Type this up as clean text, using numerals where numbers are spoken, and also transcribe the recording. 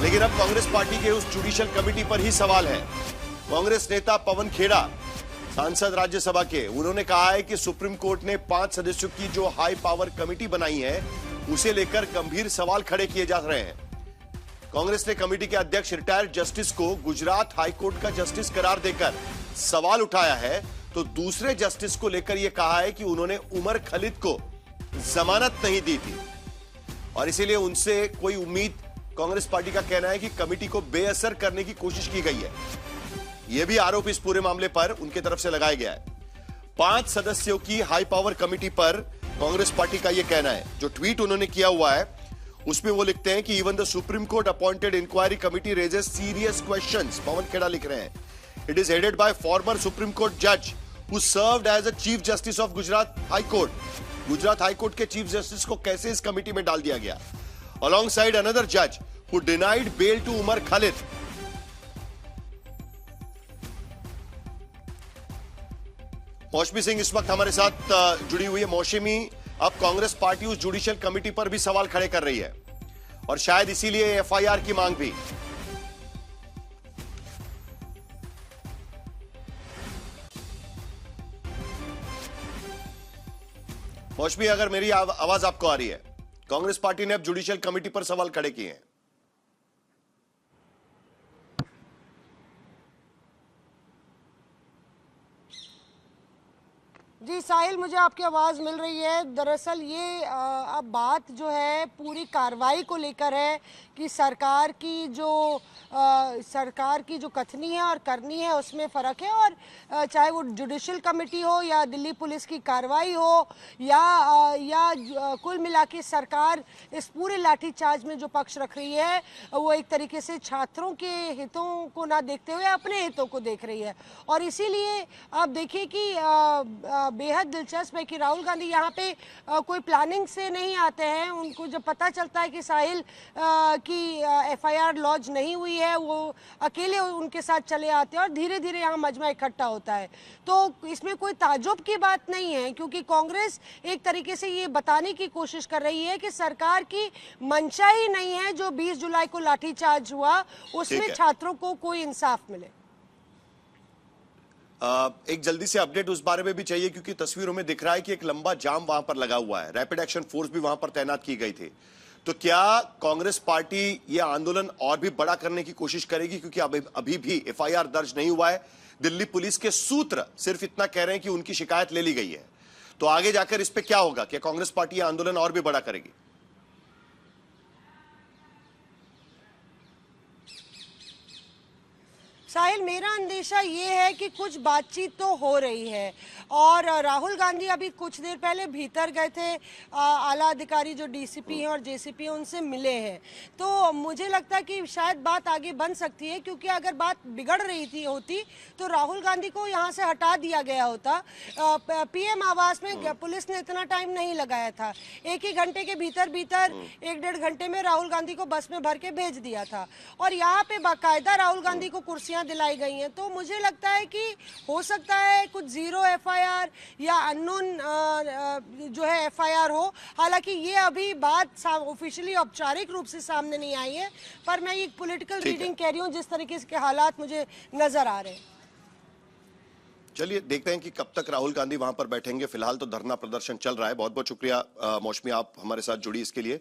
लेकिन अब कांग्रेस पार्टी के उस जुडिशियल कमेटी पर ही सवाल है। कांग्रेस नेता पवन खेड़ा, सांसद राज्यसभा के, उन्होंने कहा है कि सुप्रीम कोर्ट ने 5 सदस्यों की जो हाई पावर कमेटी बनाई है उसे लेकर गंभीर सवाल खड़े किए जा रहे हैं। कांग्रेस ने कमेटी के अध्यक्ष रिटायर्ड जस्टिस को गुजरात हाईकोर्ट का जस्टिस करार देकर सवाल उठाया है, तो दूसरे जस्टिस को लेकर यह कहा है कि उन्होंने उमर खलिद को जमानत नहीं दी थी और इसीलिए उनसे कोई उम्मीद, कांग्रेस पार्टी का कहना है कि कमेटी को बेअसर करने की कोशिश की गई है। यह भी आरोप इस पूरे मामले पर उनके तरफ से लगाया गया है। 5 सदस्यों की हाई पावर कमेटी पर कांग्रेस पार्टी का यह कहना है। जो ट्वीट उन्होंने किया हुआ है उसमें वो लिखते हैं कि even the Supreme Court appointed inquiry committee raises serious questions. Pawan Khera लिख रहे हैं, it is headed by former Supreme Court जज who served as a chief justice of Gujarat High Court. Gujarat High Court के चीफ जस्टिस को कैसे इस कमेटी में डाल दिया गया? alongside another judge who denied bail to Umar Khalid. मौसमी सिंह इस वक्त हमारे साथ जुड़ी हुई है। मौसमी, अब कांग्रेस पार्टी उस जुडिशियल कमेटी पर भी सवाल खड़े कर रही है और शायद इसीलिए एफआईआर की मांग भी। मौसमी, अगर मेरी आवाज आपको आ रही है, कांग्रेस पार्टी ने अब जुडिशियल कमेटी पर सवाल खड़े किए हैं। जी साहिल, मुझे आपकी आवाज़ मिल रही है। दरअसल ये अब बात जो है पूरी कार्रवाई को लेकर है कि सरकार की जो कथनी है और करनी है उसमें फ़र्क है। और चाहे वो जुडिशियल कमेटी हो या दिल्ली पुलिस की कार्रवाई हो या कुल मिला के सरकार इस पूरे लाठीचार्ज में जो पक्ष रख रही है वो एक तरीके से छात्रों के हितों को ना देखते हुए अपने हितों को देख रही है। और इसीलिए आप देखिए कि बेहद दिलचस्प है कि राहुल गांधी यहाँ पे कोई प्लानिंग से नहीं आते हैं। उनको जब पता चलता है कि साहिल की एफआईआर लॉन्च नहीं हुई है, वो अकेले उनके साथ चले आते हैं और धीरे धीरे यहाँ मजमा इकट्ठा होता है। तो इसमें कोई ताज्जुब की बात नहीं है, क्योंकि कांग्रेस एक तरीके से ये बताने की कोशिश कर रही है कि सरकार की मंशा ही नहीं है जो 20 जुलाई को लाठीचार्ज हुआ उसमें छात्रों को कोई इंसाफ मिले। एक जल्दी से अपडेट उस बारे में भी चाहिए, क्योंकि तस्वीरों में दिख रहा है कि एक लंबा जाम वहां पर लगा हुआ है। रैपिड एक्शन फोर्स भी वहां पर तैनात की गई थी। तो क्या कांग्रेस पार्टी यह आंदोलन और भी बड़ा करने की कोशिश करेगी? क्योंकि अभी भी एफआईआर दर्ज नहीं हुआ है। दिल्ली पुलिस के सूत्र सिर्फ इतना कह रहे हैं कि उनकी शिकायत ले ली गई है। तो आगे जाकर इस पर क्या होगा? क्या कांग्रेस पार्टी यह आंदोलन और भी बड़ा करेगी? साहिल, मेरा अंदेशा ये है कि कुछ बातचीत तो हो रही है और राहुल गांधी अभी कुछ देर पहले भीतर गए थे। आला अधिकारी जो डीसीपी हैं और जेसीपी हैं उनसे मिले हैं। तो मुझे लगता है कि शायद बात आगे बन सकती है, क्योंकि अगर बात बिगड़ रही होती तो राहुल गांधी को यहाँ से हटा दिया गया होता। पीएम आवास में पुलिस ने इतना टाइम नहीं लगाया था। 1 ही घंटे के भीतर 1-1.5 घंटे में राहुल गांधी को बस में भर के भेज दिया था और यहाँ पे बाकायदा राहुल गांधी को कुर्सियां दिलाई गई हैं। तो मुझे लगता है कि हो सकता है कुछ जीरो एफआईआर या अननोन जो है एफआईआर हो। हालांकि ये अभी बात ऑफिशियली औपचारिक रूप से सामने नहीं आई है, पर मैं एक पॉलिटिकल रीडिंग कह रही हूँ जिस तरीके के हालात मुझे नजर आ रहे हैं। चलिए देखते हैं कि कब तक राहुल गांधी वहां पर बैठेंगे। फिलहाल तो धरना प्रदर्शन चल रहा है। बहुत बहुत शुक्रिया मौसमी, आप हमारे साथ जुड़ी इसके लिए।